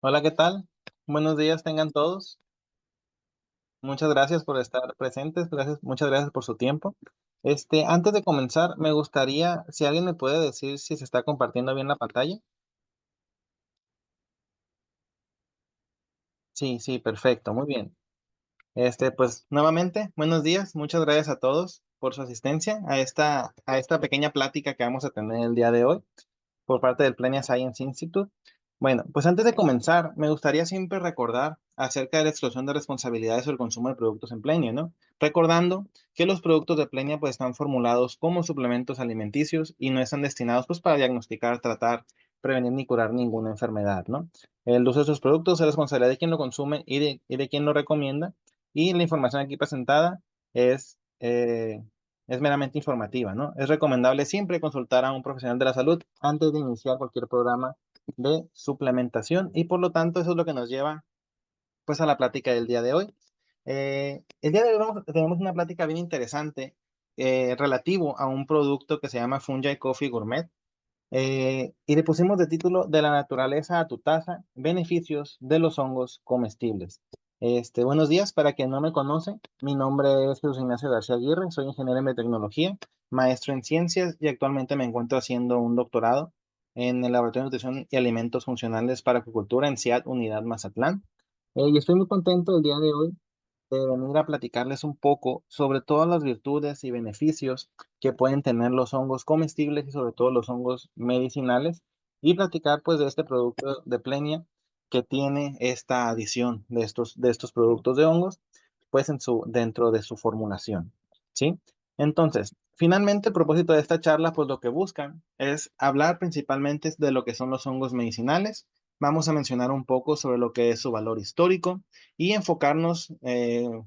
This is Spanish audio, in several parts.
Hola, ¿qué tal? Buenos días tengan todos. Muchas gracias por estar presentes, muchas gracias por su tiempo. Antes de comenzar, me gustaría, si alguien me puede decir si se está compartiendo bien la pantalla. Sí, sí, perfecto, muy bien. Pues nuevamente, buenos días, muchas gracias a todos por su asistencia a esta pequeña plática que vamos a tener el día de hoy, por parte del Plenia Science Institute. Bueno, pues antes de comenzar, me gustaría siempre recordar acerca de la exclusión de responsabilidades sobre el consumo de productos en Plenia, ¿no? Recordando que los productos de Plenia pues están formulados como suplementos alimenticios y no están destinados pues para diagnosticar, tratar, prevenir ni curar ninguna enfermedad, ¿no? El uso de esos productos es responsabilidad de quien lo consume y de quien lo recomienda, y la información aquí presentada es, eh, es meramente informativa, ¿no? Es recomendable siempre consultar a un profesional de la salud antes de iniciar cualquier programa de suplementación, y por lo tanto eso es lo que nos lleva pues a la plática del día de hoy. El día de hoy tenemos una plática bien interesante, relativo a un producto que se llama Fungi Coffee Gourmet, y le pusimos de título De la naturaleza a tu taza, beneficios de los hongos comestibles. Buenos días, para quien no me conoce, mi nombre es Jesús Ignacio García Aguirre, soy ingeniero en biotecnología, maestro en ciencias, y actualmente me encuentro haciendo un doctorado en el Laboratorio de Nutrición y Alimentos Funcionales para Acuicultura en CIAT Unidad Mazatlán. Y estoy muy contento el día de hoy de venir a platicarles un poco sobre todas las virtudes y beneficios que pueden tener los hongos comestibles y sobre todo los hongos medicinales, y platicar pues de este producto de Plenia que tiene esta adición de estos productos de hongos pues dentro de su formulación, ¿sí? Entonces, finalmente el propósito de esta charla pues lo que buscan es hablar principalmente de lo que son los hongos medicinales. Vamos a mencionar un poco sobre lo que es su valor histórico y enfocarnos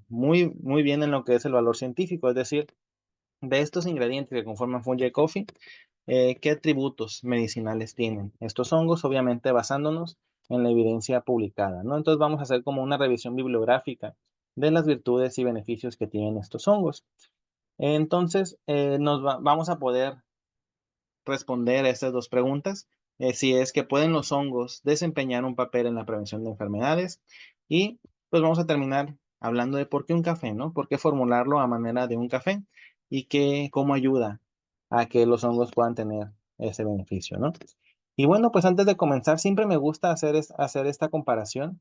muy, muy bien en lo que es el valor científico, es decir, de estos ingredientes que conforman Fungi Coffee, qué atributos medicinales tienen estos hongos, obviamente basándonos en la evidencia publicada, ¿no? Entonces vamos a hacer como una revisión bibliográfica de las virtudes y beneficios que tienen estos hongos. Entonces, vamos a poder responder a estas dos preguntas, si es que pueden los hongos desempeñar un papel en la prevención de enfermedades, y pues vamos a terminar hablando de por qué un café, ¿no? ¿Por qué formularlo a manera de un café y cómo ayuda a que los hongos puedan tener ese beneficio, ¿no? Y bueno, pues antes de comenzar, siempre me gusta hacer esta comparación,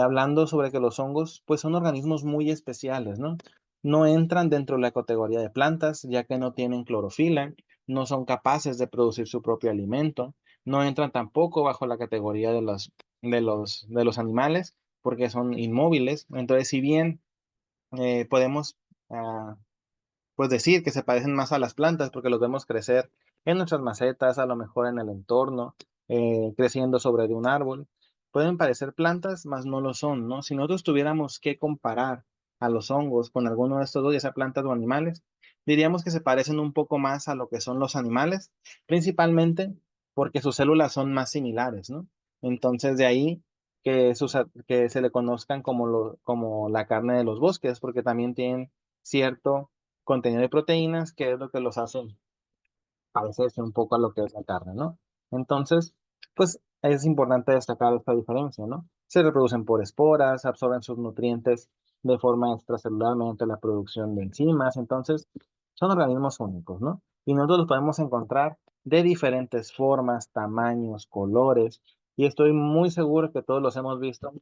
hablando sobre que los hongos pues son organismos muy especiales, ¿no? No entran dentro de la categoría de plantas, ya que no tienen clorofila, no son capaces de producir su propio alimento, no entran tampoco bajo la categoría de los animales, porque son inmóviles. Entonces, si bien podemos ah, pues decir que se parecen más a las plantas porque los vemos crecer en nuestras macetas, a lo mejor en el entorno, creciendo sobre de un árbol, pueden parecer plantas, mas no lo son, ¿no? Si nosotros tuviéramos que comparar a los hongos con alguno de estos dos, ya sea plantas o animales, diríamos que se parecen un poco más a lo que son los animales, principalmente porque sus células son más similares, ¿no? Entonces, de ahí que se le conozcan como la carne de los bosques, porque también tienen cierto contenido de proteínas, que es lo que los hace parecerse un poco a lo que es la carne, ¿no? Entonces, pues es importante destacar esta diferencia, ¿no? Se reproducen por esporas, absorben sus nutrientes de forma extracelular mediante la producción de enzimas. Entonces son organismos únicos, ¿no? Y nosotros los podemos encontrar de diferentes formas, tamaños, colores, y estoy muy seguro que todos los hemos visto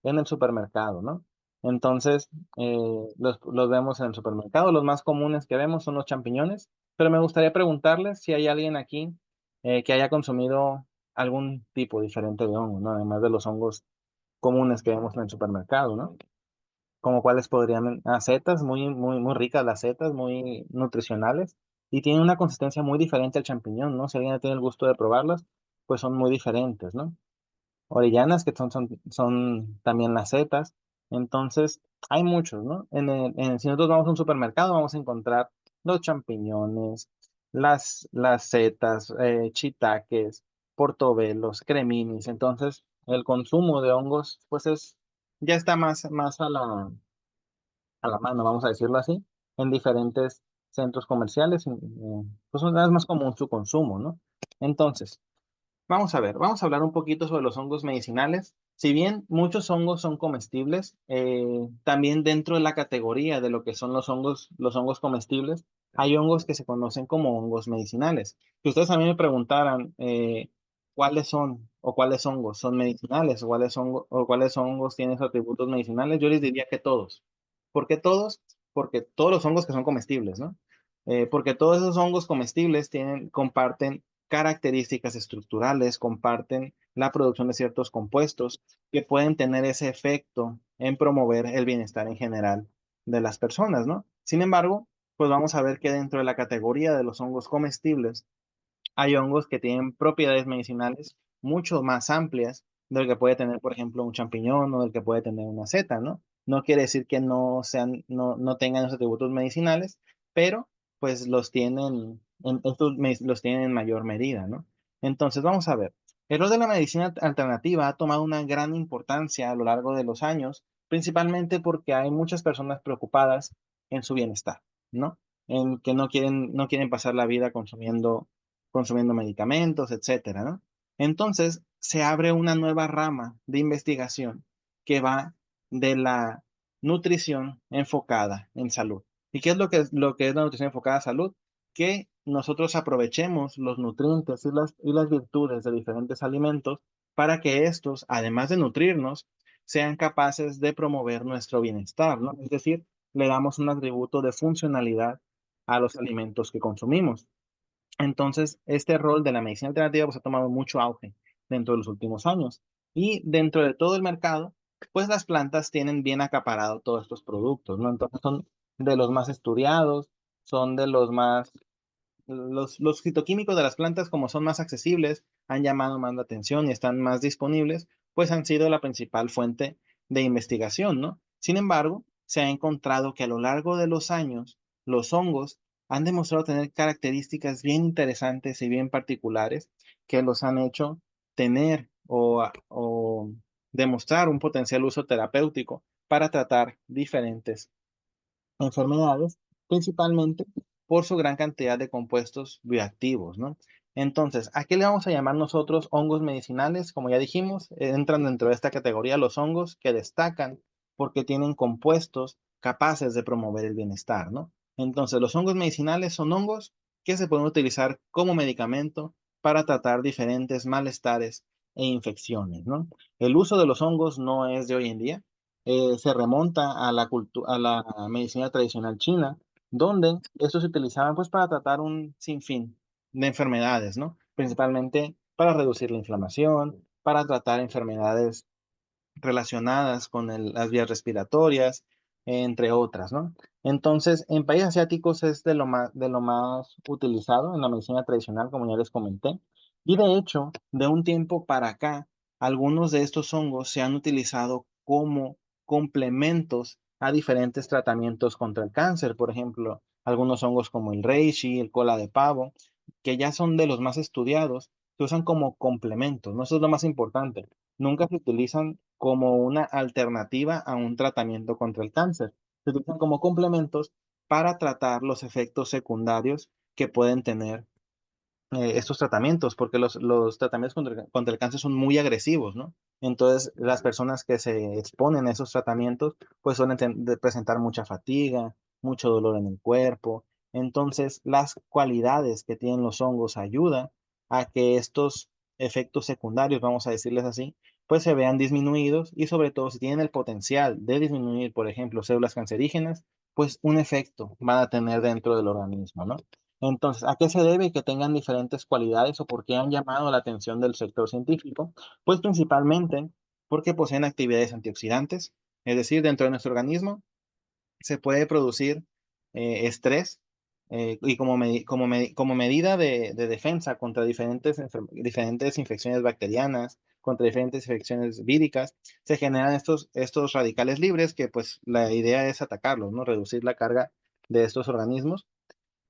en el supermercado, ¿no? Entonces, los vemos en el supermercado. Los más comunes que vemos son los champiñones, pero me gustaría preguntarles si hay alguien aquí que haya consumido algún tipo diferente de hongo, ¿no? Además de los hongos comunes que vemos en el supermercado, ¿no? Como cuáles podrían, setas, muy, muy, muy ricas las setas, muy nutricionales, y tienen una consistencia muy diferente al champiñón, ¿no? Si alguien tiene el gusto de probarlas, pues son muy diferentes, ¿no? Orellanas, que son también las setas. Entonces, hay muchos, ¿no? Si nosotros vamos a un supermercado, vamos a encontrar los champiñones, las setas, shiitakes, portobelos, creminis. Entonces, el consumo de hongos, pues ya está más a la mano, vamos a decirlo así, en diferentes centros comerciales. Pues es más común su consumo, ¿no? Entonces, vamos a ver, vamos a hablar un poquito sobre los hongos medicinales. Si bien muchos hongos son comestibles, también dentro de la categoría de lo que son los hongos comestibles, hay hongos que se conocen como hongos medicinales. Si ustedes a mí me preguntaran cuáles son o cuáles hongos son medicinales o cuáles hongos tienen sus atributos medicinales, yo les diría que todos. ¿Por qué todos? Porque todos los hongos que son comestibles, ¿no? Porque todos esos hongos comestibles comparten características estructurales, comparten la producción de ciertos compuestos que pueden tener ese efecto en promover el bienestar en general de las personas, ¿no? Sin embargo, pues vamos a ver que dentro de la categoría de los hongos comestibles, hay hongos que tienen propiedades medicinales mucho más amplias del que puede tener, por ejemplo, un champiñón o del que puede tener una seta, ¿no? No quiere decir que no tengan esos atributos medicinales, pero pues los tienen en mayor medida, ¿no? Entonces, vamos a ver. El rol de la medicina alternativa ha tomado una gran importancia a lo largo de los años, principalmente porque hay muchas personas preocupadas en su bienestar, ¿no? En que no quieren pasar la vida consumiendo medicamentos, etcétera, ¿no? Entonces, se abre una nueva rama de investigación que va de la nutrición enfocada en salud. ¿Y qué es lo que es la nutrición enfocada a salud? Que nosotros aprovechemos los nutrientes y las virtudes de diferentes alimentos para que estos, además de nutrirnos, sean capaces de promover nuestro bienestar, ¿no? Es decir, le damos un atributo de funcionalidad a los alimentos que consumimos. Entonces, este rol de la medicina alternativa pues, ha tomado mucho auge dentro de los últimos años. Y dentro de todo el mercado, pues las plantas tienen bien acaparado todos estos productos, ¿no? Entonces son de los más estudiados, son de los fitoquímicos de las plantas, como son más accesibles, han llamado más la atención y están más disponibles, pues han sido la principal fuente de investigación, ¿no? Sin embargo, se ha encontrado que a lo largo de los años, los hongos han demostrado tener características bien interesantes y bien particulares que los han hecho tener o demostrar un potencial uso terapéutico para tratar diferentes enfermedades, principalmente por su gran cantidad de compuestos bioactivos, ¿no? Entonces, ¿a qué le vamos a llamar nosotros hongos medicinales? Como ya dijimos, entran dentro de esta categoría los hongos que destacan porque tienen compuestos capaces de promover el bienestar, ¿no? Entonces, los hongos medicinales son hongos que se pueden utilizar como medicamento para tratar diferentes malestares e infecciones, ¿no? El uso de los hongos no es de hoy en día, se remonta a a la medicina tradicional china, donde estos se utilizaban pues para tratar un sinfín de enfermedades, ¿no? Principalmente para reducir la inflamación, para tratar enfermedades relacionadas con las vías respiratorias, entre otras, ¿no? Entonces, en países asiáticos es de lo más utilizado en la medicina tradicional, como ya les comenté. Y de hecho, de un tiempo para acá, algunos de estos hongos se han utilizado como complementos a diferentes tratamientos contra el cáncer. Por ejemplo, algunos hongos como el reishi, el cola de pavo, que ya son de los más estudiados, se usan como complementos, ¿no? Eso es lo más importante. Nunca se utilizan como una alternativa a un tratamiento contra el cáncer. Se utilizan como complementos para tratar los efectos secundarios que pueden tener estos tratamientos, porque los tratamientos contra el cáncer son muy agresivos, ¿no? Entonces, las personas que se exponen a esos tratamientos, pues suelen presentar mucha fatiga, mucho dolor en el cuerpo. Entonces, las cualidades que tienen los hongos ayudan a que estos efectos secundarios, vamos a decirles así, pues se vean disminuidos y sobre todo si tienen el potencial de disminuir, por ejemplo, células cancerígenas, pues un efecto van a tener dentro del organismo, ¿no? Entonces, ¿a qué se debe que tengan diferentes cualidades o por qué han llamado la atención del sector científico? Pues principalmente porque poseen actividades antioxidantes, es decir, dentro de nuestro organismo se puede producir estrés y como medida de defensa contra diferentes infecciones bacterianas, contra diferentes infecciones víricas, se generan estos radicales libres que pues la idea es atacarlos, ¿no? Reducir la carga de estos organismos,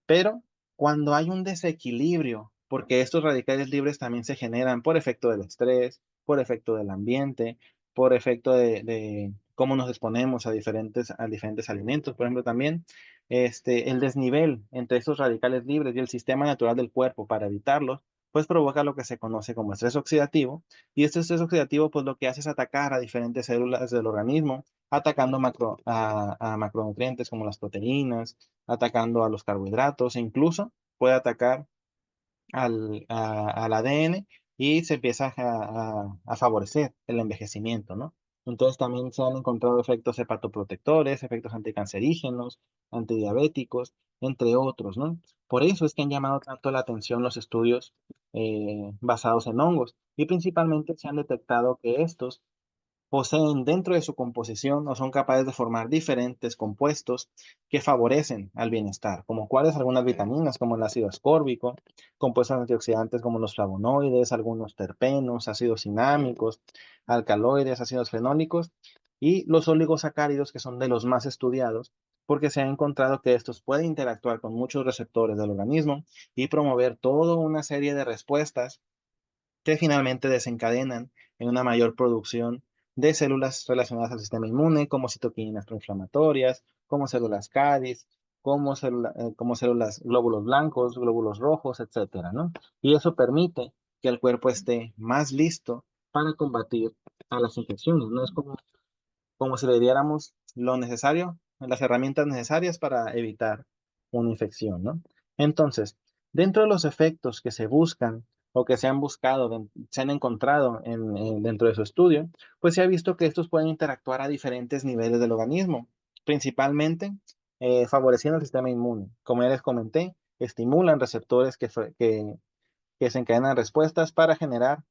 pero cuando hay un desequilibrio, porque estos radicales libres también se generan por efecto del estrés, por efecto del ambiente, por efecto de cómo nos exponemos a diferentes alimentos, por ejemplo, también el desnivel entre estos radicales libres y el sistema natural del cuerpo para evitarlos, pues provoca lo que se conoce como estrés oxidativo, y este estrés oxidativo pues lo que hace es atacar a diferentes células del organismo, atacando a macronutrientes como las proteínas, atacando a los carbohidratos, e incluso puede atacar al ADN y se empieza a favorecer el envejecimiento, ¿no? Entonces también se han encontrado efectos hepatoprotectores, efectos anticancerígenos, antidiabéticos, entre otros, ¿no? Por eso es que han llamado tanto la atención los estudios basados en hongos y principalmente se han detectado que estos poseen dentro de su composición o son capaces de formar diferentes compuestos que favorecen al bienestar, como cuáles algunas vitaminas como el ácido ascórbico, compuestos antioxidantes como los flavonoides, algunos terpenos, ácidos cinámicos, alcaloides, ácidos fenólicos y los oligosacáridos que son de los más estudiados porque se ha encontrado que estos pueden interactuar con muchos receptores del organismo y promover toda una serie de respuestas que finalmente desencadenan en una mayor producción de células relacionadas al sistema inmune, como citoquinas proinflamatorias, como células CADIS, como células glóbulos blancos, glóbulos rojos, etcétera, ¿no? Y eso permite que el cuerpo esté más listo para combatir a las infecciones, ¿no? Es como si le diéramos lo necesario, las herramientas necesarias para evitar una infección, ¿no? Entonces, dentro de los efectos que se buscan o que se han buscado, se han encontrado dentro de su estudio, pues se ha visto que estos pueden interactuar a diferentes niveles del organismo, principalmente favoreciendo el sistema inmune. Como ya les comenté, estimulan receptores que desencadenan respuestas para generar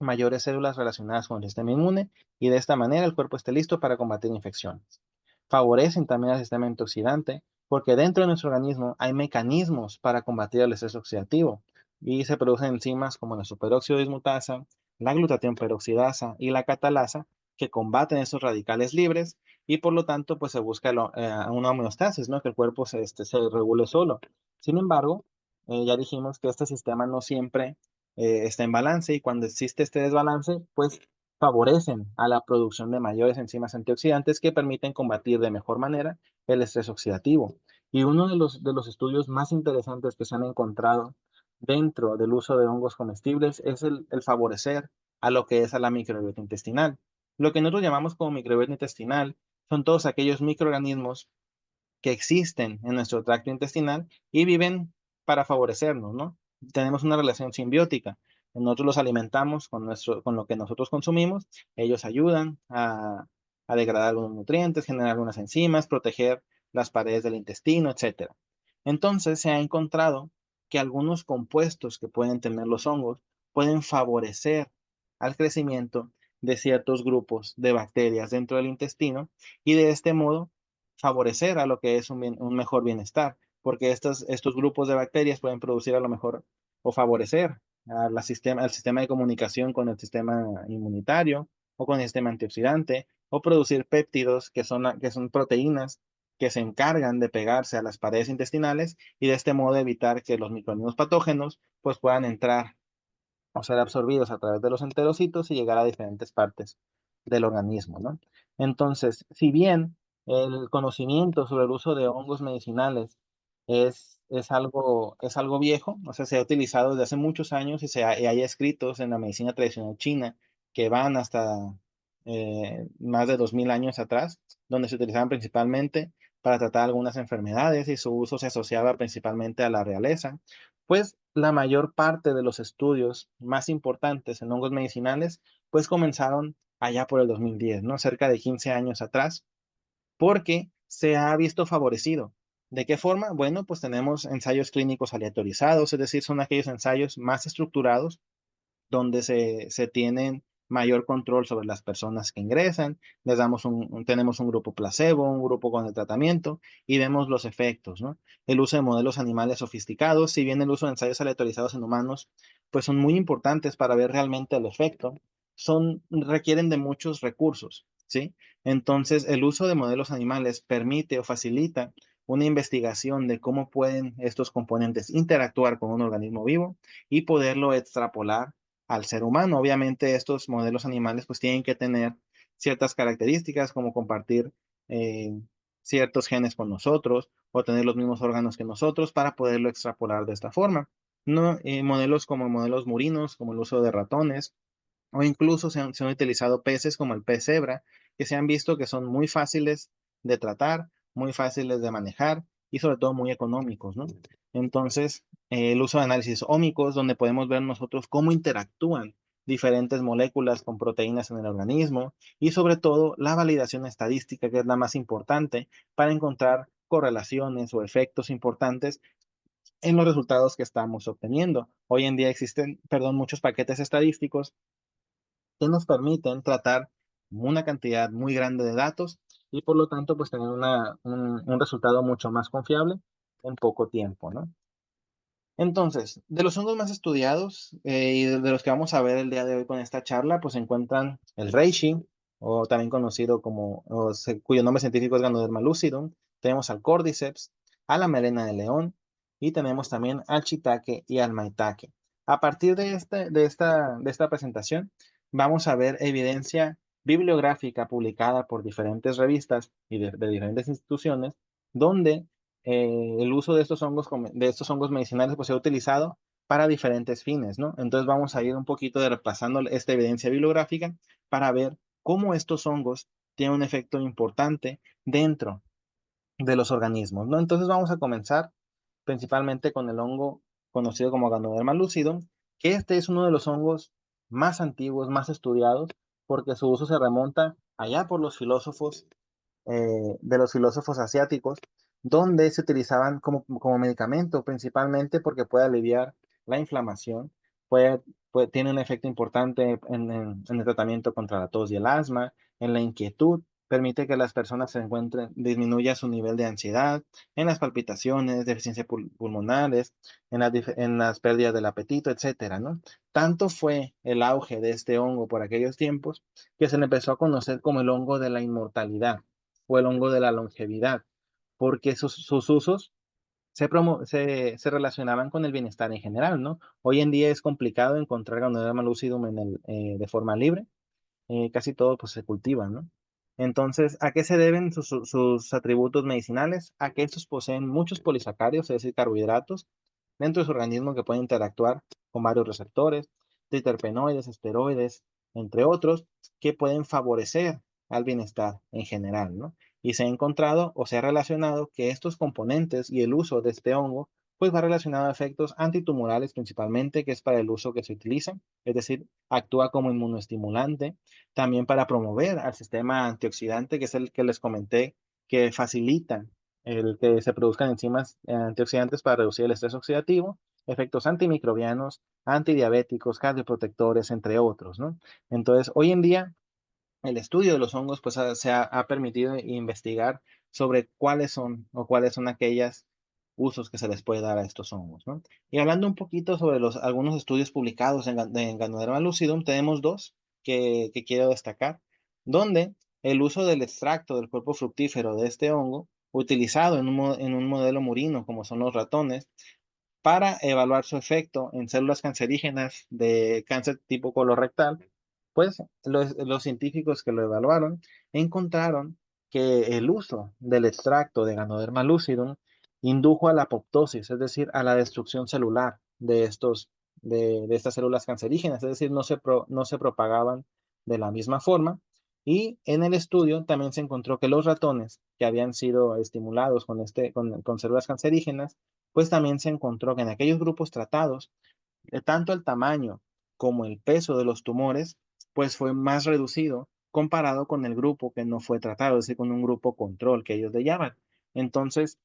mayores células relacionadas con el sistema inmune y de esta manera el cuerpo esté listo para combatir infecciones. Favorecen también al sistema antioxidante porque dentro de nuestro organismo hay mecanismos para combatir el estrés oxidativo y se producen enzimas como la superóxido dismutasa, la glutatión peroxidasa y la catalasa que combaten esos radicales libres y por lo tanto pues se busca una homeostasis, ¿no? Que el cuerpo se regule solo. Sin embargo, ya dijimos que este sistema no siempre está en balance y cuando existe este desbalance, pues favorecen a la producción de mayores enzimas antioxidantes que permiten combatir de mejor manera el estrés oxidativo. Y uno de los estudios más interesantes que se han encontrado dentro del uso de hongos comestibles es el favorecer a lo que es a la microbiota intestinal. Lo que nosotros llamamos como microbiota intestinal son todos aquellos microorganismos que existen en nuestro tracto intestinal y viven para favorecernos, ¿no? Tenemos una relación simbiótica. Nosotros los alimentamos con lo que nosotros consumimos, ellos ayudan a degradar algunos nutrientes, generar algunas enzimas, proteger las paredes del intestino, etcétera. Entonces se ha encontrado que algunos compuestos que pueden tener los hongos pueden favorecer al crecimiento de ciertos grupos de bacterias dentro del intestino y de este modo favorecer a lo que es un mejor bienestar, porque estos grupos de bacterias pueden producir a lo mejor o favorecer al sistema de comunicación con el sistema inmunitario o con el sistema antioxidante, o producir péptidos que son proteínas que se encargan de pegarse a las paredes intestinales y de este modo evitar que los microorganismos patógenos pues puedan entrar o ser absorbidos a través de los enterocitos y llegar a diferentes partes del organismo, ¿no? Entonces, si bien el conocimiento sobre el uso de hongos medicinales es algo viejo, o sea, se ha utilizado desde hace muchos años y hay escritos en la medicina tradicional china que van hasta más de 2000 años atrás, donde se utilizaban principalmente para tratar algunas enfermedades y su uso se asociaba principalmente a la realeza, pues la mayor parte de los estudios más importantes en hongos medicinales, pues comenzaron allá por el 2010, ¿no? Cerca de 15 años atrás, porque se ha visto favorecido. ¿De qué forma? Bueno, pues tenemos ensayos clínicos aleatorizados, es decir, son aquellos ensayos más estructurados donde se tienen mayor control sobre las personas que ingresan, tenemos un grupo placebo, un grupo con el tratamiento y vemos los efectos, ¿no? El uso de modelos animales sofisticados, si bien el uso de ensayos aleatorizados en humanos, pues son muy importantes para ver realmente el efecto, requieren de muchos recursos, ¿sí? Entonces, el uso de modelos animales permite o facilita una investigación de cómo pueden estos componentes interactuar con un organismo vivo y poderlo extrapolar al ser humano. Obviamente estos modelos animales pues tienen que tener ciertas características como compartir eh, ciertos genes con nosotros o tener los mismos órganos que nosotros para poderlo extrapolar de esta forma. ¿no? Modelos como modelos murinos, como el uso de ratones, o incluso se han utilizado peces como el pez cebra, que se han visto que son muy fáciles de tratar, muy fáciles de manejar y sobre todo muy económicos, ¿no? Entonces, el uso de análisis ómicos, donde podemos ver nosotros cómo interactúan diferentes moléculas con proteínas en el organismo y sobre todo la validación estadística, que es la más importante para encontrar correlaciones o efectos importantes en los resultados que estamos obteniendo. Hoy en día existen, perdón, muchos paquetes estadísticos que nos permiten tratar una cantidad muy grande de datos y por lo tanto pues tener un resultado mucho más confiable en poco tiempo, ¿no? Entonces, de los hongos más estudiados y de los que vamos a ver el día de hoy con esta charla, pues se encuentran el reishi, o también conocido como, cuyo nombre científico es Ganoderma lucidum. Tenemos al Cordyceps, a la melena de león y tenemos también al shiitake y al maitake. A partir de esta presentación, vamos a ver evidencia bibliográfica publicada por diferentes revistas y de diferentes instituciones, donde el uso de estos hongos medicinales pues se ha utilizado para diferentes fines, ¿no? Entonces vamos a ir un poquito repasando esta evidencia bibliográfica para ver cómo estos hongos tienen un efecto importante dentro de los organismos, ¿no? Entonces vamos a comenzar principalmente con el hongo conocido como Ganoderma lucidum, que este es uno de los hongos más antiguos, más estudiados, porque su uso se remonta allá por de los filósofos asiáticos, donde se utilizaban como medicamento, principalmente porque puede aliviar la inflamación, puede, tiene un efecto importante en el tratamiento contra la tos y el asma, en la inquietud, permite que las personas se encuentren, disminuya su nivel de ansiedad, en las palpitaciones, deficiencias pulmonares, en las pérdidas del apetito, etcétera, ¿no? Tanto fue el auge de este hongo por aquellos tiempos que se le empezó a conocer como el hongo de la inmortalidad o el hongo de la longevidad, porque sus usos se relacionaban con el bienestar en general, ¿no? Hoy en día es complicado encontrar Ganoderma lucidum de forma libre, casi todo pues se cultiva, ¿no? Entonces, ¿a qué se deben sus atributos medicinales? A que estos poseen muchos polisacáridos, es decir, carbohidratos, dentro de su organismo que pueden interactuar con varios receptores, triterpenoides, esteroides, entre otros, que pueden favorecer al bienestar en general, ¿no? Y se ha encontrado o se ha relacionado que estos componentes y el uso de este hongo, pues va relacionado a efectos antitumorales principalmente, que es para el uso que se utiliza, es decir, actúa como inmunoestimulante, también para promover al sistema antioxidante, que es el que les comenté, que facilita el que se produzcan enzimas antioxidantes para reducir el estrés oxidativo, efectos antimicrobianos, antidiabéticos, cardioprotectores, entre otros, ¿no? Entonces, hoy en día, el estudio de los hongos pues ha permitido investigar sobre cuáles son aquellos usos que se les puede dar a estos hongos, ¿no? Y hablando un poquito sobre algunos estudios publicados en Ganoderma lucidum, tenemos dos que quiero destacar, donde el uso del extracto del cuerpo fructífero de este hongo, utilizado en un modelo murino como son los ratones, para evaluar su efecto en células cancerígenas de cáncer tipo colorectal, pues los científicos que lo evaluaron encontraron que el uso del extracto de Ganoderma lucidum indujo a la apoptosis, es decir, a la destrucción celular de estas células cancerígenas, es decir, no se propagaban de la misma forma. Y en el estudio también se encontró que los ratones que habían sido estimulados con células cancerígenas, pues también se encontró que en aquellos grupos tratados, tanto el tamaño como el peso de los tumores, pues fue más reducido comparado con el grupo que no fue tratado, es decir, con un grupo control que ellos le llaman. Entonces,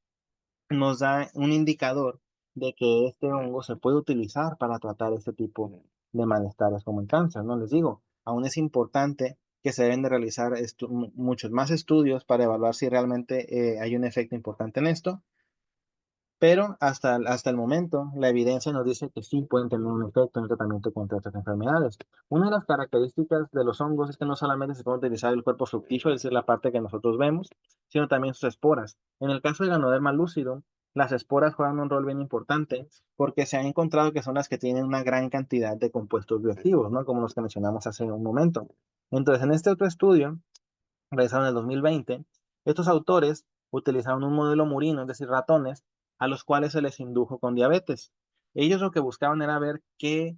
nos da un indicador de que este hongo se puede utilizar para tratar este tipo de malestares como el cáncer, ¿no? Les digo, aún es importante que se deben de realizar muchos más estudios para evaluar si realmente hay un efecto importante en esto, pero hasta el momento, la evidencia nos dice que sí pueden tener un efecto en el tratamiento contra estas enfermedades. Una de las características de los hongos es que no solamente se puede utilizar el cuerpo fructífero, es decir, la parte que nosotros vemos, sino también sus esporas. En el caso de Ganoderma lucidum, las esporas juegan un rol bien importante porque se ha encontrado que son las que tienen una gran cantidad de compuestos bioactivos, ¿no? Como los que mencionamos hace un momento. Entonces, en este otro estudio, realizado en el 2020, estos autores utilizaron un modelo murino, es decir, ratones, a los cuales se les indujo con diabetes. Ellos lo que buscaban era ver qué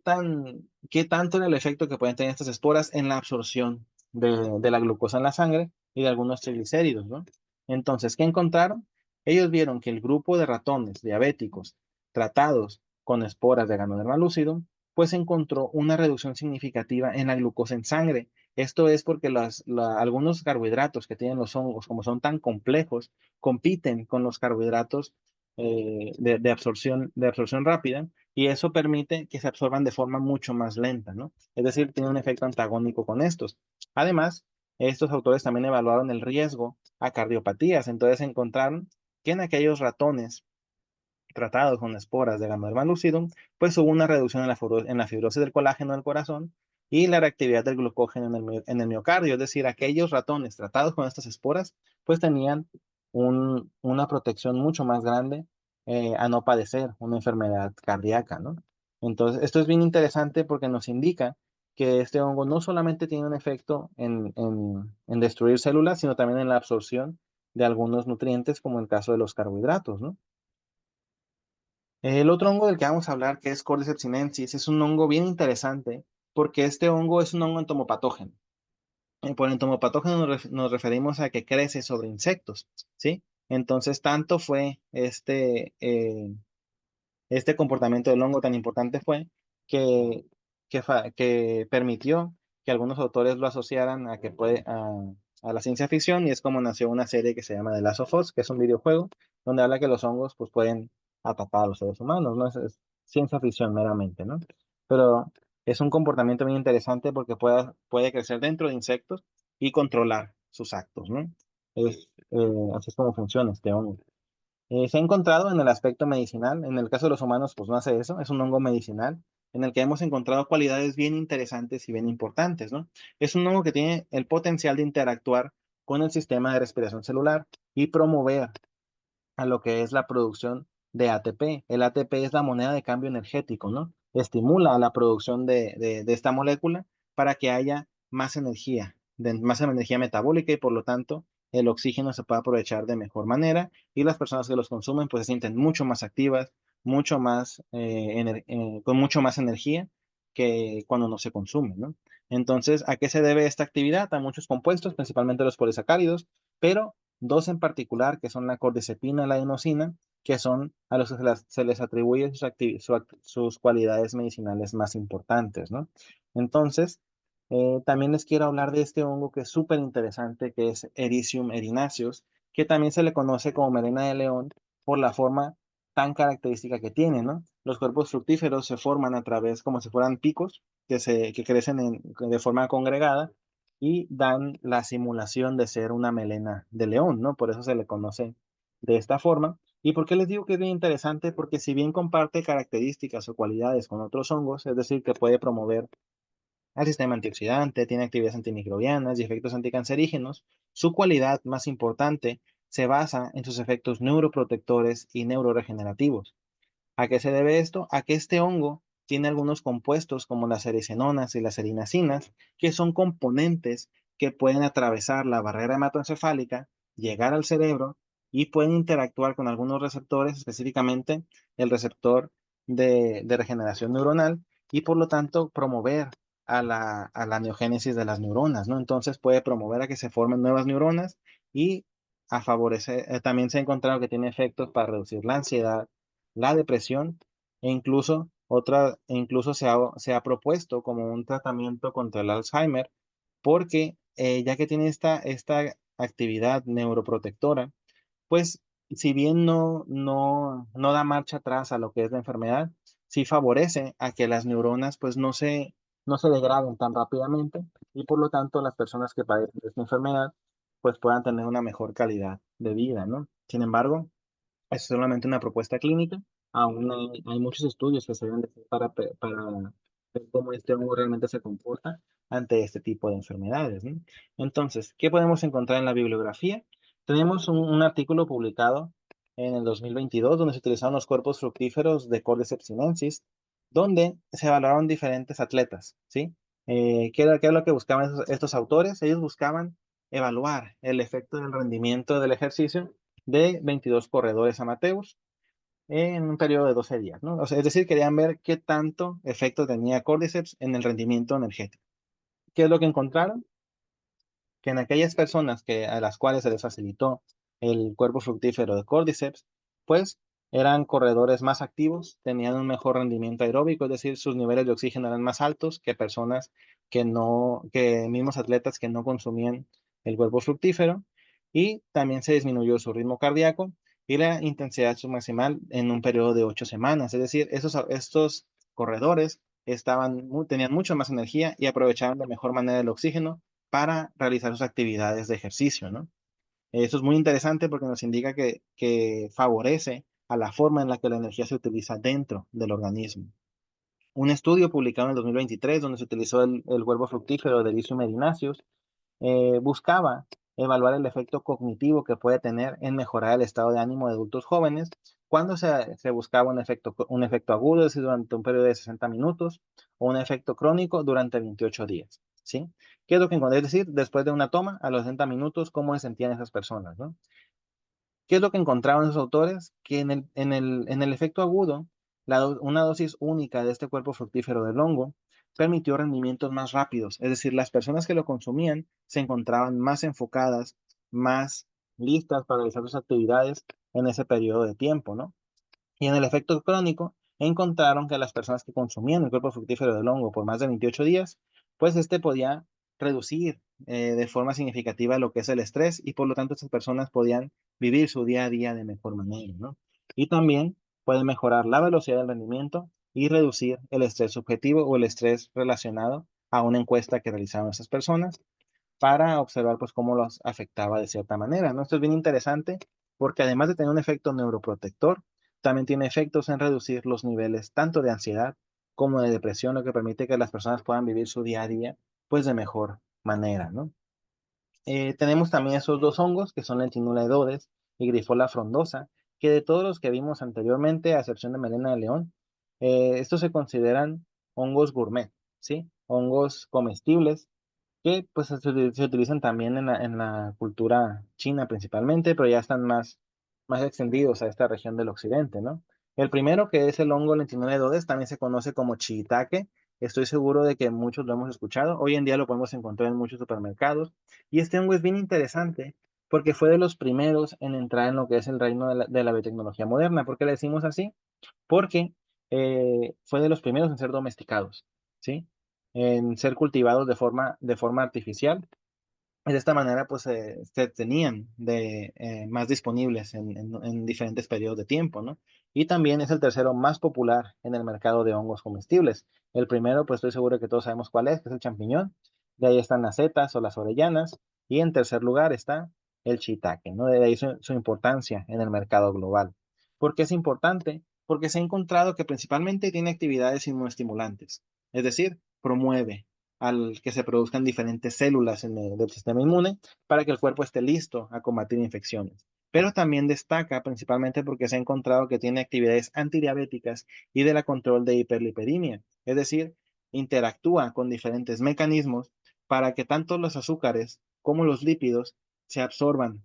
tanto era el efecto que pueden tener estas esporas en la absorción de la glucosa en la sangre y de algunos triglicéridos, ¿no? Entonces, ¿qué encontraron? Ellos vieron que el grupo de ratones diabéticos tratados con esporas de Ganoderma lucidum, pues encontró una reducción significativa en la glucosa en sangre. Esto es porque algunos carbohidratos que tienen los hongos, como son tan complejos, compiten con los carbohidratos de absorción rápida, y eso permite que se absorban de forma mucho más lenta, ¿no? Es decir, tiene un efecto antagónico con estos. Además, estos autores también evaluaron el riesgo a cardiopatías, entonces encontraron que en aquellos ratones tratados con esporas de Ganoderma lucidum, pues hubo una reducción en la fibrosis del colágeno del corazón y la reactividad del glucógeno en el miocardio, es decir, aquellos ratones tratados con estas esporas, pues tenían una protección mucho más grande a no padecer una enfermedad cardíaca, ¿no? Entonces, esto es bien interesante porque nos indica que este hongo no solamente tiene un efecto en destruir células, sino también en la absorción de algunos nutrientes, como el caso de los carbohidratos, ¿no? El otro hongo del que vamos a hablar, que es Cordyceps sinensis, es un hongo bien interesante porque este hongo es un hongo entomopatógeno. Por entomopatógeno nos referimos a que crece sobre insectos, ¿sí? Entonces, tanto fue este comportamiento del hongo tan importante fue que, que permitió que algunos autores lo asociaran a la ciencia ficción, y es como nació una serie que se llama The Last of Us, que es un videojuego donde habla que los hongos pues, pueden atacar a los seres humanos, ¿no? Es ciencia ficción meramente, ¿no? Pero es un comportamiento muy interesante porque puede crecer dentro de insectos y controlar sus actos, ¿no? Así es como funciona este hongo. Se ha encontrado en el aspecto medicinal, en el caso de los humanos, pues no hace eso, es un hongo medicinal en el que hemos encontrado cualidades bien interesantes y bien importantes, ¿no? Es un hongo que tiene el potencial de interactuar con el sistema de respiración celular y promover a lo que es la producción de ATP. El ATP es la moneda de cambio energético, ¿no? Estimula la producción de esta molécula para que haya más energía metabólica, y por lo tanto el oxígeno se puede aprovechar de mejor manera y las personas que los consumen pues se sienten mucho más activas, con mucho más energía que cuando no se consume, ¿no? Entonces, ¿a qué se debe esta actividad? A muchos compuestos, principalmente los polisacáridos, pero dos en particular, que son la cordycepina y la inosina, que son a los que se les atribuye sus cualidades medicinales más importantes, ¿no? Entonces, también les quiero hablar de este hongo que es súper interesante, que es Ericium erinaceus, que también se le conoce como melena de león por la forma tan característica que tiene, ¿no? Los cuerpos fructíferos se forman a través como si fueran picos que crecen de forma congregada y dan la simulación de ser una melena de león, ¿no? Por eso se le conoce de esta forma. ¿Y por qué les digo que es bien interesante? Porque si bien comparte características o cualidades con otros hongos, es decir, que puede promover al sistema antioxidante, tiene actividades antimicrobianas y efectos anticancerígenos, su cualidad más importante se basa en sus efectos neuroprotectores y neuroregenerativos. ¿A qué se debe esto? A que este hongo tiene algunos compuestos como las ericenonas y las erinasinas, que son componentes que pueden atravesar la barrera hematoencefálica, llegar al cerebro y pueden interactuar con algunos receptores, específicamente el receptor de regeneración neuronal, y por lo tanto promover a la neogénesis de las neuronas, ¿no? Entonces puede promover a que se formen nuevas neuronas y a favorecer, también se ha encontrado que tiene efectos para reducir la ansiedad, la depresión, e incluso se ha propuesto como un tratamiento contra el Alzheimer, porque ya que tiene esta actividad neuroprotectora, pues si bien no da marcha atrás a lo que es la enfermedad, sí favorece a que las neuronas pues no se degraden tan rápidamente, y por lo tanto las personas que padecen de esta enfermedad pues puedan tener una mejor calidad de vida, ¿no? Sin embargo, es solamente una propuesta clínica. Aún hay muchos estudios que se deben de hacer para ver cómo este hongo realmente se comporta ante este tipo de enfermedades, ¿no? Entonces, ¿qué podemos encontrar en la bibliografía? Tenemos un artículo publicado en el 2022 donde se utilizaron los cuerpos fructíferos de Cordyceps sinensis, donde se evaluaron diferentes atletas, ¿sí? ¿Qué era lo que buscaban estos autores? Ellos buscaban evaluar el efecto del rendimiento del ejercicio de 22 corredores amateurs en un periodo de 12 días, ¿no? O sea, es decir, querían ver qué tanto efecto tenía Cordyceps en el rendimiento energético. ¿Qué es lo que encontraron? Que en aquellas personas a las cuales se les facilitó el cuerpo fructífero de Cordyceps, pues eran corredores más activos, tenían un mejor rendimiento aeróbico, es decir, sus niveles de oxígeno eran más altos que personas que mismos atletas que no consumían el cuerpo fructífero, y también se disminuyó su ritmo cardíaco y la intensidad submaximal en un periodo de 8 semanas. Es decir, estos corredores tenían mucho más energía y aprovechaban de mejor manera el oxígeno para realizar sus actividades de ejercicio, ¿no? Eso es muy interesante porque nos indica que favorece a la forma en la que la energía se utiliza dentro del organismo. Un estudio publicado en el 2023, donde se utilizó el huevo fructífero de Elysium erinaceus, buscaba evaluar el efecto cognitivo que puede tener en mejorar el estado de ánimo de adultos jóvenes cuando se buscaba un efecto agudo, es decir, durante un periodo de 60 minutos, o un efecto crónico durante 28 días, ¿sí? ¿Qué es lo que encontré? Es decir, después de una toma, a los 60 minutos, cómo se sentían esas personas, ¿no? ¿Qué es lo que encontraron esos autores? Que en el efecto agudo, una dosis única de este cuerpo fructífero del hongo permitió rendimientos más rápidos. Es decir, las personas que lo consumían se encontraban más enfocadas, más listas para realizar sus actividades en ese periodo de tiempo, ¿no? Y en el efecto crónico, encontraron que las personas que consumían el cuerpo fructífero del hongo por más de 28 días, pues este podía reducir de forma significativa lo que es el estrés, y por lo tanto estas personas podían vivir su día a día de mejor manera, ¿no? Y también puede mejorar la velocidad del rendimiento y reducir el estrés subjetivo o el estrés relacionado a una encuesta que realizaron estas personas para observar pues cómo los afectaba de cierta manera, ¿no? Esto es bien interesante porque además de tener un efecto neuroprotector, también tiene efectos en reducir los niveles tanto de ansiedad como de depresión, lo que permite que las personas puedan vivir su día a día pues de mejor manera, ¿no? Tenemos también esos dos hongos que son Lentinula edodes y Grifola frondosa, que de todos los que vimos anteriormente, a excepción de melena de león, estos se consideran hongos gourmet, ¿sí? Hongos comestibles que pues se utilizan también en la cultura china principalmente, pero ya están más extendidos a esta región del occidente, ¿no? El primero, que es el hongo Lentinolaedodes, también se conoce como shiitake. Estoy seguro de que muchos lo hemos escuchado. Hoy en día lo podemos encontrar en muchos supermercados. Y este hongo es bien interesante porque fue de los primeros en entrar en lo que es el reino de la biotecnología moderna. ¿Por qué le decimos así? Porque fue de los primeros en ser domesticados, ¿sí? En ser cultivados de forma artificial. De esta manera, pues se tenían más disponibles en diferentes periodos de tiempo, ¿no? Y también es el tercero más popular en el mercado de hongos comestibles. El primero, pues estoy seguro que todos sabemos cuál es, que es el champiñón. De ahí están las setas o las orellanas. Y en tercer lugar está el shiitake, ¿no? De ahí su importancia en el mercado global. ¿Por qué es importante? Porque se ha encontrado que principalmente tiene actividades inmunoestimulantes. Es decir, promueve al que se produzcan diferentes células del sistema inmune para que el cuerpo esté listo a combatir infecciones. Pero también destaca principalmente porque se ha encontrado que tiene actividades antidiabéticas y de la control de hiperlipidemia, es decir, interactúa con diferentes mecanismos para que tanto los azúcares como los lípidos se absorban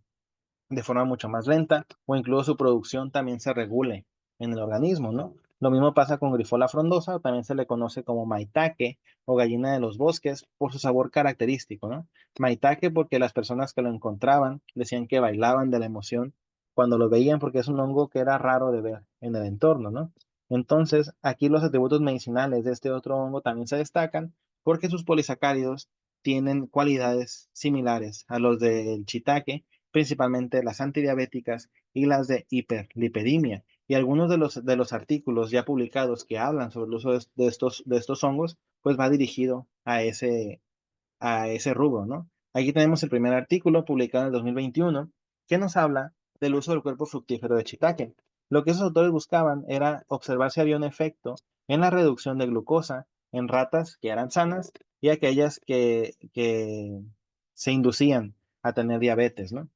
de forma mucho más lenta, o incluso su producción también se regule en el organismo, ¿no? Lo mismo pasa con Grifola frondosa, o también se le conoce como maitake o gallina de los bosques por su sabor característico, ¿no? Maitake porque las personas que lo encontraban decían que bailaban de la emoción cuando lo veían, porque es un hongo que era raro de ver en el entorno, ¿no? Entonces, aquí los atributos medicinales de este otro hongo también se destacan porque sus polisacáridos tienen cualidades similares a los del shiitake, principalmente las antidiabéticas y las de hiperlipidemia. Y algunos de los artículos ya publicados que hablan sobre el uso de estos hongos, pues va dirigido a ese rubro, ¿no? Aquí tenemos el primer artículo publicado en el 2021 que nos habla del uso del cuerpo fructífero de shiitake. Lo que esos autores buscaban era observar si había un efecto en la reducción de glucosa en ratas que eran sanas y aquellas que se inducían a tener diabetes, ¿no?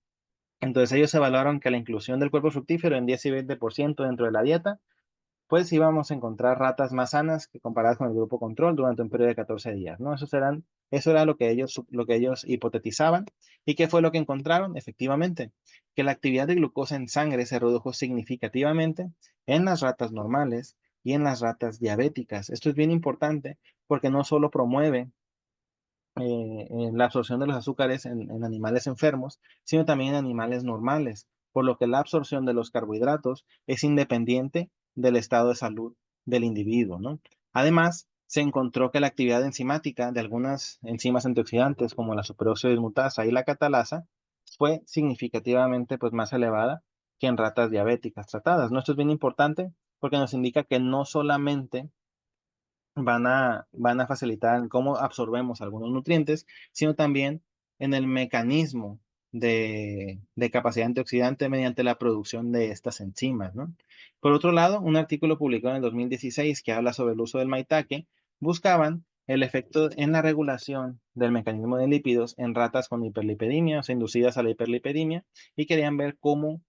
Entonces ellos evaluaron que la inclusión del cuerpo fructífero en 10 y 20% dentro de la dieta, pues íbamos a encontrar ratas más sanas que comparadas con el grupo control durante un periodo de 14 días, ¿no? Eso era lo que ellos hipotetizaban, ¿Y qué fue lo que encontraron? Efectivamente, que la actividad de glucosa en sangre se redujo significativamente en las ratas normales y en las ratas diabéticas. Esto es bien importante porque no solo promueve la absorción de los azúcares en animales enfermos, sino también en animales normales, por lo que la absorción de los carbohidratos es independiente del estado de salud del individuo, ¿no? Además, se encontró que la actividad enzimática de algunas enzimas antioxidantes, como la superóxido dismutasa y la catalasa, fue significativamente pues, más elevada que en ratas diabéticas tratadas, ¿no? Esto es bien importante porque nos indica que no solamente van a facilitar en cómo absorbemos algunos nutrientes, sino también en el mecanismo de capacidad antioxidante mediante la producción de estas enzimas, ¿no? Por otro lado, un artículo publicado en el 2016 que habla sobre el uso del maitake buscaban el efecto en la regulación del mecanismo de lípidos en ratas con hiperlipidemia, o sea, inducidas a la hiperlipidemia, y querían ver cómo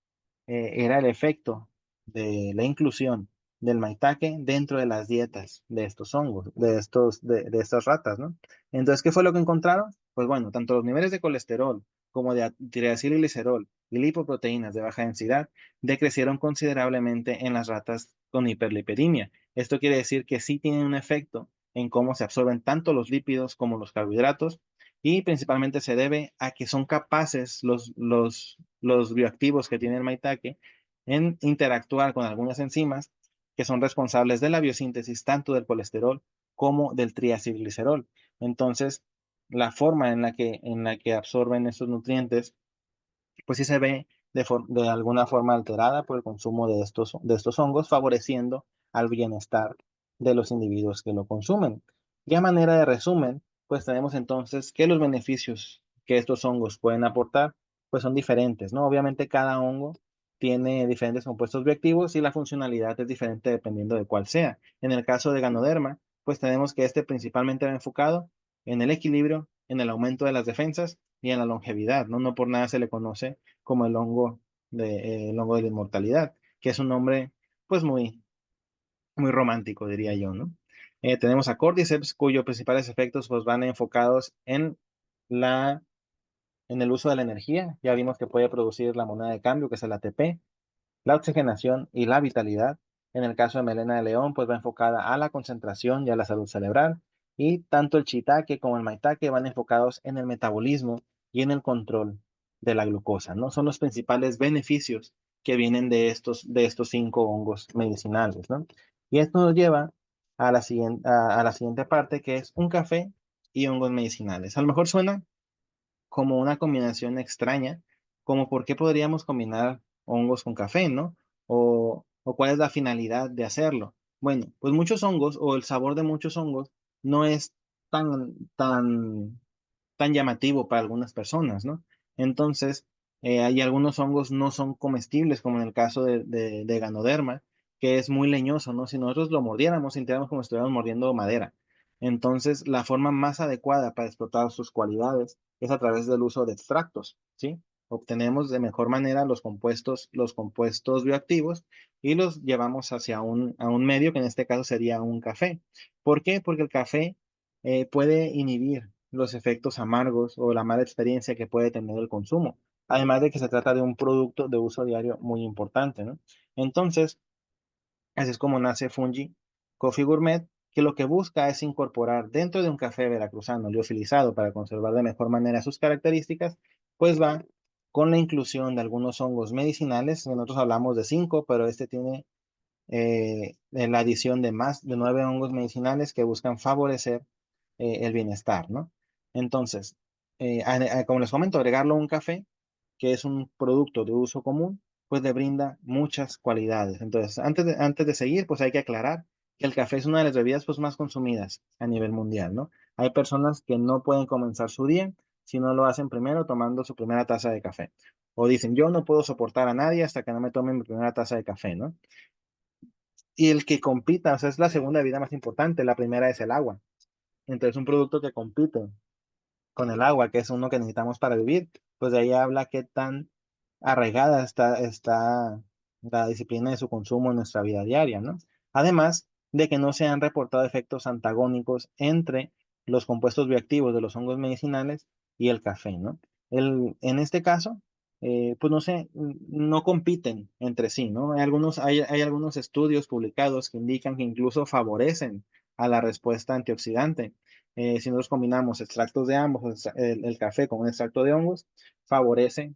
era el efecto de la inclusión del maitake dentro de las dietas de estos hongos, de estas ratas, ¿no? Entonces, ¿qué fue lo que encontraron? Pues bueno, tanto los niveles de colesterol como de triacilglicerol y lipoproteínas de baja densidad decrecieron considerablemente en las ratas con hiperlipidemia. Esto quiere decir que sí tienen un efecto en cómo se absorben tanto los lípidos como los carbohidratos y principalmente se debe a que son capaces los bioactivos que tiene el maitake en interactuar con algunas enzimas que son responsables de la biosíntesis tanto del colesterol como del triacilglicerol. Entonces, la forma en la que absorben esos nutrientes, pues sí se ve de alguna forma alterada por el consumo de estos hongos, favoreciendo al bienestar de los individuos que lo consumen. Y a manera de resumen, pues tenemos entonces que los beneficios que estos hongos pueden aportar, pues son diferentes, ¿no? Obviamente cada hongo tiene diferentes compuestos bioactivos y la funcionalidad es diferente dependiendo de cuál sea. En el caso de Ganoderma, pues tenemos que este principalmente va enfocado en el equilibrio, en el aumento de las defensas y en la longevidad, ¿no? No por nada se le conoce como el hongo de la inmortalidad, que es un nombre, pues, muy, muy romántico, diría yo, ¿no? Tenemos a Cordyceps, cuyos principales efectos, pues, van enfocados la, en el uso de la energía. Ya vimos que puede producir la moneda de cambio, que es el ATP, la oxigenación y la vitalidad. En el caso de melena de león, pues va enfocada a la concentración y a la salud cerebral. Y tanto el shiitake como el maitake van enfocados en el metabolismo y en el control de la glucosa, ¿no? Son los principales beneficios que vienen de estos 5 hongos medicinales, ¿no? Y esto nos lleva a la siguiente parte, que es un café y hongos medicinales. A lo mejor suena como una combinación extraña, como por qué podríamos combinar hongos con café, ¿no? O cuál es la finalidad de hacerlo. Bueno, pues muchos hongos o el sabor de muchos hongos no es tan, tan, tan llamativo para algunas personas, ¿no? Entonces, hay algunos hongos no son comestibles, como en el caso de Ganoderma, que es muy leñoso, ¿no? Si nosotros lo mordiéramos, sintiéramos como si estuviéramos mordiendo madera. Entonces, la forma más adecuada para explotar sus cualidades es a través del uso de extractos, ¿sí? Obtenemos de mejor manera los compuestos bioactivos y los llevamos a un medio que en este caso sería un café. ¿Por qué? Porque el café puede inhibir los efectos amargos o la mala experiencia que puede tener el consumo. Además de que se trata de un producto de uso diario muy importante, ¿no? Entonces, así es como nace Fungi Coffee Gourmet, que lo que busca es incorporar dentro de un café veracruzano liofilizado para conservar de mejor manera sus características, pues va con la inclusión de algunos hongos medicinales. Nosotros hablamos de 5, pero este tiene la adición de más de 9 hongos medicinales que buscan favorecer el bienestar, ¿no? Entonces, como les comento, agregarlo a un café, que es un producto de uso común, pues le brinda muchas cualidades. Entonces, antes de seguir, pues hay que aclarar que el café es una de las bebidas pues, más consumidas a nivel mundial, ¿no? Hay personas que no pueden comenzar su día si no lo hacen primero tomando su primera taza de café. O dicen, yo no puedo soportar a nadie hasta que no me tome mi primera taza de café, ¿no? Y el que compita, o sea, es la segunda bebida más importante, la primera es el agua. Entonces, un producto que compite con el agua, que es uno que necesitamos para vivir, pues de ahí habla qué tan arraigada está la disciplina de su consumo en nuestra vida diaria, ¿no? Además de que no se han reportado efectos antagónicos entre los compuestos bioactivos de los hongos medicinales y el café, ¿no? En este caso, pues no sé, no compiten entre sí, ¿no? Hay algunos estudios publicados que indican que incluso favorecen a la respuesta antioxidante. Si nosotros combinamos extractos de ambos, el café con un extracto de hongos, favorece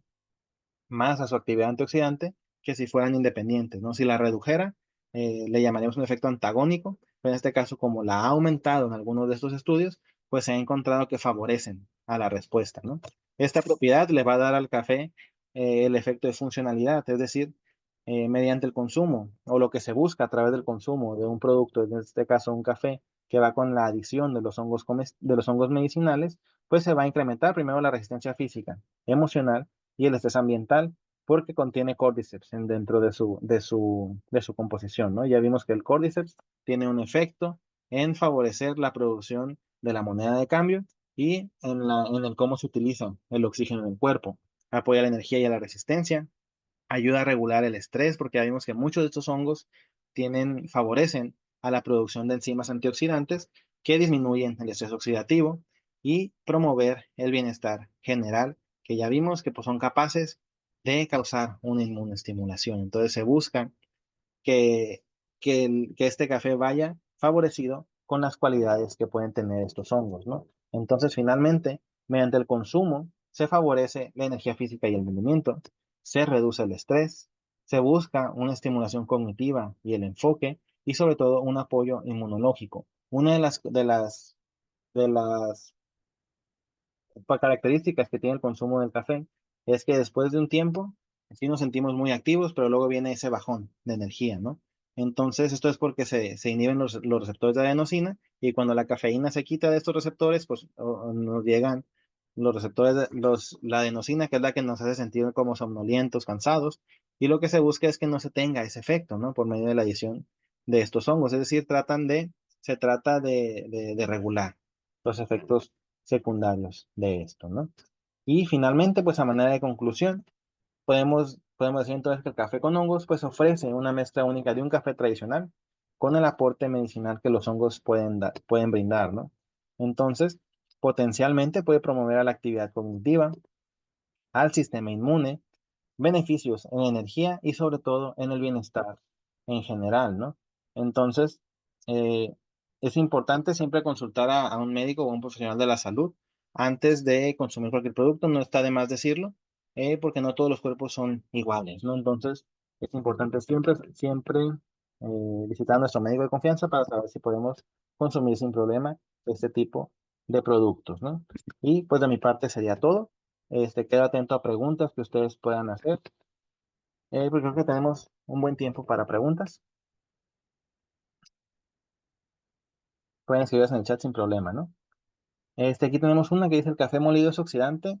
más a su actividad antioxidante que si fueran independientes, ¿no? Si la redujera, le llamaríamos un efecto antagónico, pero en este caso, como la ha aumentado en algunos de estos estudios, pues se ha encontrado que favorecen a la respuesta, ¿no? Esta propiedad le va a dar al café el efecto de funcionalidad, es decir, mediante el consumo o lo que se busca a través del consumo de un producto, en este caso un café, que va con la adición de los de los hongos medicinales, pues se va a incrementar primero la resistencia física, emocional y el estrés ambiental porque contiene cordyceps dentro de su composición, ¿no? Ya vimos que el cordyceps tiene un efecto en favorecer la producción de la moneda de cambio y en el cómo se utiliza el oxígeno en el cuerpo. Apoya la energía y la resistencia, ayuda a regular el estrés, porque ya vimos que muchos de estos hongos favorecen a la producción de enzimas antioxidantes que disminuyen el estrés oxidativo y promover el bienestar general, que ya vimos que pues, son capaces de causar una inmunoestimulación. Entonces se busca que, que este café vaya favorecido con las cualidades que pueden tener estos hongos, ¿no? Entonces, finalmente, mediante el consumo, se favorece la energía física y el rendimiento, se reduce el estrés, se busca una estimulación cognitiva y el enfoque, y sobre todo un apoyo inmunológico. Una de las características que tiene el consumo del café es que después de un tiempo, sí nos sentimos muy activos, pero luego viene ese bajón de energía, ¿no? Entonces, esto es porque se inhiben los receptores de adenosina y cuando la cafeína se quita de estos receptores, pues nos llegan los receptores, la adenosina, que es la que nos hace sentir como somnolientos, cansados, y lo que se busca es que no se tenga ese efecto, ¿no? Por medio de la adición de estos hongos, es decir, se trata de regular los efectos secundarios de esto, ¿no? Y finalmente, pues a manera de conclusión, podemos decir entonces que el café con hongos pues ofrece una mezcla única de un café tradicional con el aporte medicinal que los hongos pueden brindar, ¿no? Entonces, potencialmente puede promover a la actividad cognitiva, al sistema inmune, beneficios en energía y sobre todo en el bienestar en general, ¿no? Entonces, eh, es importante siempre consultar a un médico o a un profesional de la salud antes de consumir cualquier producto, no está de más decirlo, porque no todos los cuerpos son iguales, ¿no? Entonces, es importante siempre visitar a nuestro médico de confianza para saber si podemos consumir sin problema este tipo de productos, ¿no? Y pues de mi parte sería todo. Quedo atento a preguntas que ustedes puedan hacer. Pues creo que tenemos un buen tiempo para preguntas. Pueden escribirlas en el chat sin problema, ¿no? Aquí tenemos una que dice el café molido es oxidante.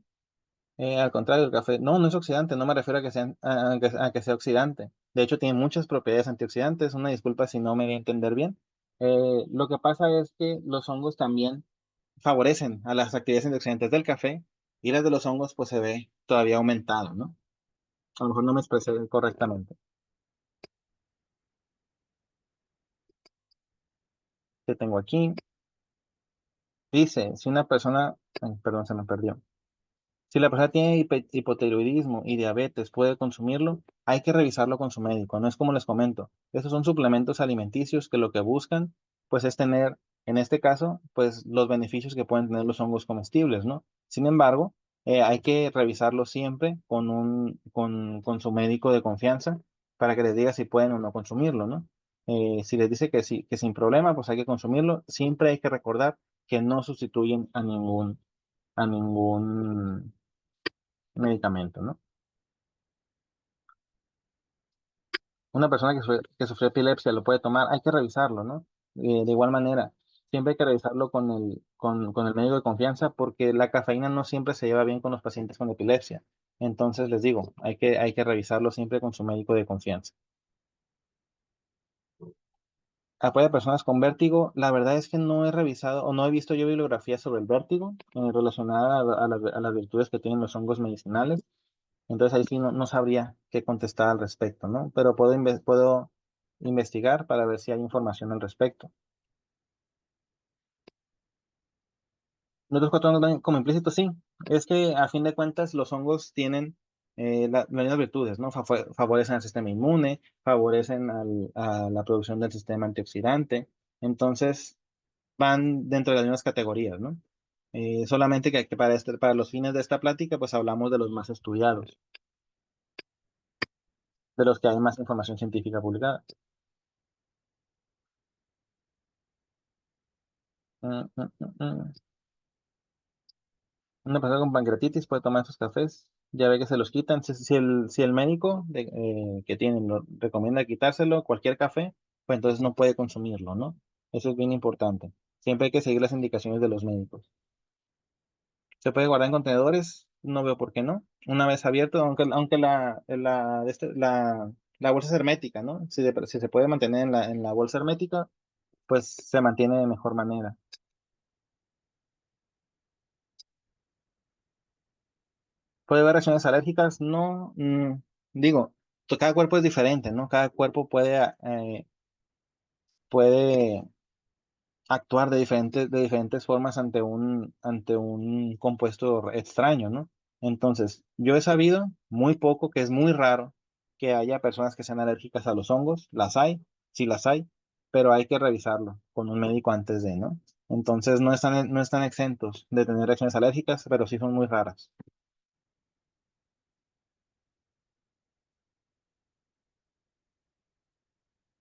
Al contrario, el café, no, no es oxidante, no me refiero a que a que sea oxidante. De hecho, tiene muchas propiedades antioxidantes. Una disculpa si no me voy a entender bien. Lo que pasa es que los hongos también favorecen a las actividades antioxidantes del café y las de los hongos pues se ve todavía aumentado, ¿no? A lo mejor no me expresé correctamente. Que tengo aquí. Dice, si una persona, ay, perdón, se me perdió. Si la persona tiene hipotiroidismo y diabetes, puede consumirlo, hay que revisarlo con su médico. No es como les comento. Estos son suplementos alimenticios que lo que buscan, pues, es tener, en este caso, pues, los beneficios que pueden tener los hongos comestibles, ¿no? Sin embargo, hay que revisarlo siempre con su médico de confianza para que les diga si pueden o no consumirlo, ¿no? Si les dice que sí, que sin problema, pues hay que consumirlo. Siempre hay que recordar que no sustituyen a ningún medicamento, ¿no? Una persona que sufrió epilepsia lo puede tomar, hay que revisarlo, ¿no? De igual manera, siempre hay que revisarlo con el médico de confianza porque la cafeína no siempre se lleva bien con los pacientes con epilepsia. Entonces, les digo, hay que revisarlo siempre con su médico de confianza. Apoya a personas con vértigo. La verdad es que no he revisado o no he visto yo bibliografía sobre el vértigo relacionada a las virtudes que tienen los hongos medicinales. Entonces ahí sí no sabría qué contestar al respecto, ¿no? Pero puedo investigar para ver si hay información al respecto. Los otros cuatro hongos van como implícito, sí. Es que a fin de cuentas los hongos tienen las mismas virtudes, ¿no? Favorecen al sistema inmune, favorecen a la producción del sistema antioxidante. Entonces van dentro de las mismas categorías, ¿no? Solamente que para los fines de esta plática, pues hablamos de los más estudiados, de los que hay más información científica publicada. Mm, mm, mm, mm. Una persona con pancreatitis puede tomar esos cafés, ya ve que se los quitan. Si el médico que tiene lo recomienda quitárselo, cualquier café, pues entonces no puede consumirlo, ¿no? Eso es bien importante. Siempre hay que seguir las indicaciones de los médicos. Se puede guardar en contenedores, no veo por qué no. Una vez abierto, aunque la bolsa es hermética, ¿no? Si se puede mantener en la bolsa hermética, pues se mantiene de mejor manera. ¿Puede haber reacciones alérgicas? No, digo, cada cuerpo es diferente, ¿no? Cada cuerpo puede actuar de diferentes formas ante un compuesto extraño, ¿no? Entonces, yo he sabido muy poco, que es muy raro que haya personas que sean alérgicas a los hongos. Las hay, sí las hay, pero hay que revisarlo con un médico antes de, ¿no? Entonces, no están exentos de tener reacciones alérgicas, pero sí son muy raras.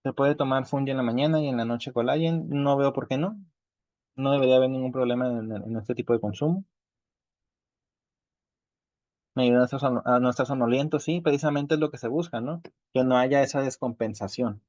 Se puede tomar fungi en la mañana y en la noche collagen. No veo por qué no. No debería haber ningún problema en este tipo de consumo. Me ayuda a no estar sonoliento, sí, precisamente es lo que se busca, ¿no? Que no haya esa descompensación.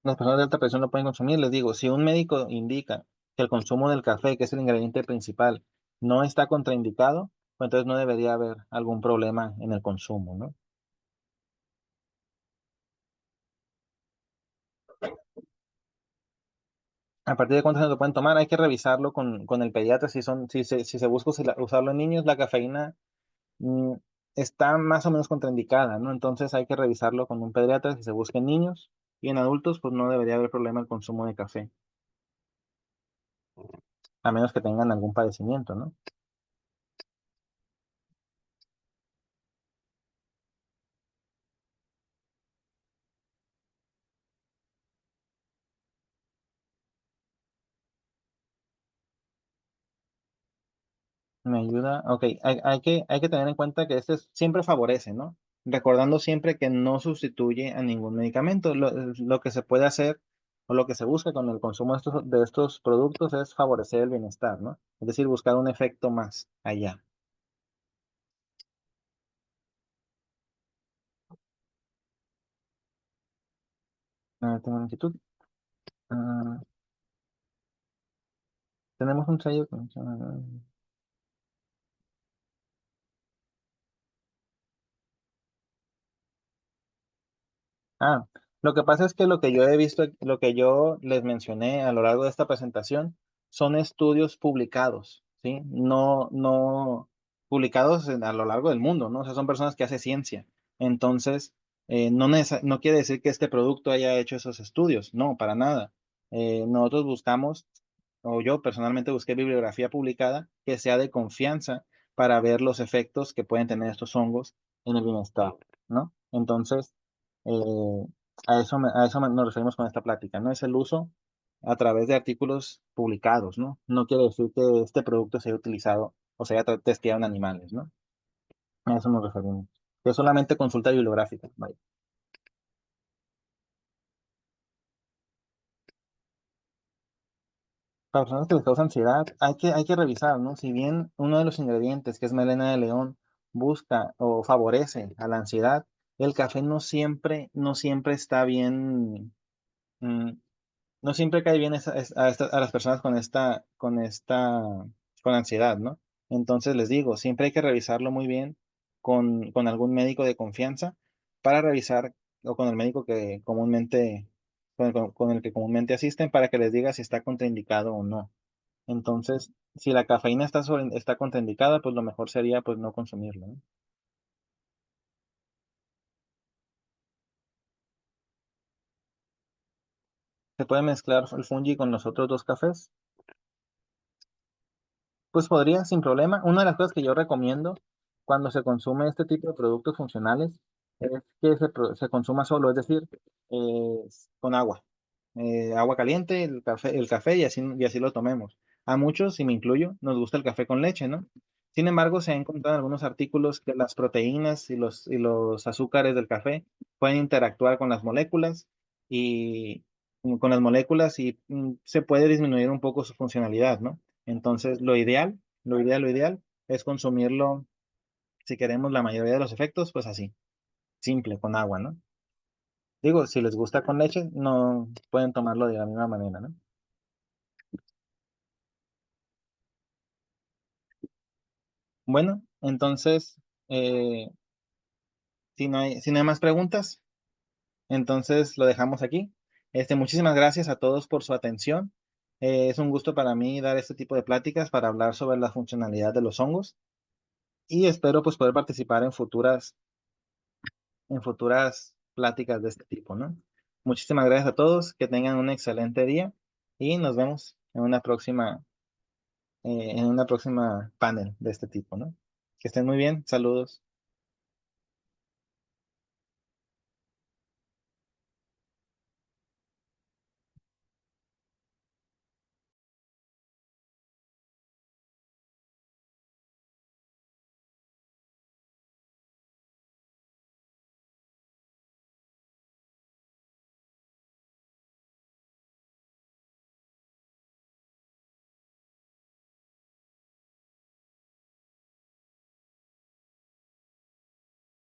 Las personas de alta presión lo pueden consumir. Les digo, si un médico indica que el consumo del café, que es el ingrediente principal, no está contraindicado, pues entonces no debería haber algún problema en el consumo, ¿no? A partir de cuánto se lo pueden tomar, hay que revisarlo con el pediatra si se busca usarlo en niños. La cafeína mm, está más o menos contraindicada, ¿no? Entonces hay que revisarlo con un pediatra si se busca en niños, y en adultos pues no debería haber problema el consumo de café, a menos que tengan algún padecimiento, ¿no? Me ayuda, ok, hay que tener en cuenta que siempre favorece, ¿no? Recordando siempre que no sustituye a ningún medicamento. Lo que se puede hacer o lo que se busca con el consumo de estos productos es favorecer el bienestar, ¿no? Es decir, buscar un efecto más allá. Tengo una inquietud. Ah, tenemos un sello. Ah, lo que pasa es que lo que yo he visto, lo que yo les mencioné a lo largo de esta presentación, son estudios publicados, ¿sí? No publicados a lo largo del mundo, ¿no? O sea, son personas que hacen ciencia. Entonces, no quiere decir que este producto haya hecho esos estudios, no, para nada. Nosotros buscamos, o yo personalmente busqué bibliografía publicada que sea de confianza para ver los efectos que pueden tener estos hongos en el bienestar, ¿no? Entonces, eh, nos referimos con esta plática, ¿no? Es el uso a través de artículos publicados, ¿no? No quiere decir que este producto se haya utilizado o se haya testeado en animales, ¿no? A eso nos referimos. Es solamente consulta bibliográfica, vaya. Para personas que les causa ansiedad, hay que revisar, ¿no? Si bien uno de los ingredientes, que es melena de león, busca o favorece a la ansiedad, el café no siempre está bien. mm, no siempre cae bien a las personas con ansiedad, ¿no? Entonces les digo, siempre hay que revisarlo muy bien con algún médico de confianza para revisar, o con el médico con el que comúnmente asisten, para que les diga si está contraindicado o no. Entonces, si la cafeína está contraindicada, pues lo mejor sería pues no consumirlo, ¿no? Se puede mezclar el fungi con los otros dos cafés. Pues podría, sin problema. Una de las cosas que yo recomiendo cuando se consume este tipo de productos funcionales es que se consuma solo, es decir, con agua. Agua caliente, el café y así lo tomemos. A muchos, y me incluyo, nos gusta el café con leche, ¿no? Sin embargo, se han encontrado en algunos artículos que las proteínas y los azúcares del café pueden interactuar con las moléculas y se puede disminuir un poco su funcionalidad, ¿no? Entonces, lo ideal es consumirlo, si queremos la mayoría de los efectos, pues así, simple, con agua, ¿no? Digo, si les gusta con leche, no pueden tomarlo de la misma manera, ¿no? Bueno, entonces, eh, si no hay más preguntas, entonces lo dejamos aquí. Muchísimas gracias a todos por su atención. Es un gusto para mí dar este tipo de pláticas para hablar sobre la funcionalidad de los hongos y espero pues poder participar en futuras pláticas de este tipo, ¿no? Muchísimas gracias a todos, que tengan un excelente día y nos vemos en una próxima panel de este tipo, ¿no? Que estén muy bien, saludos.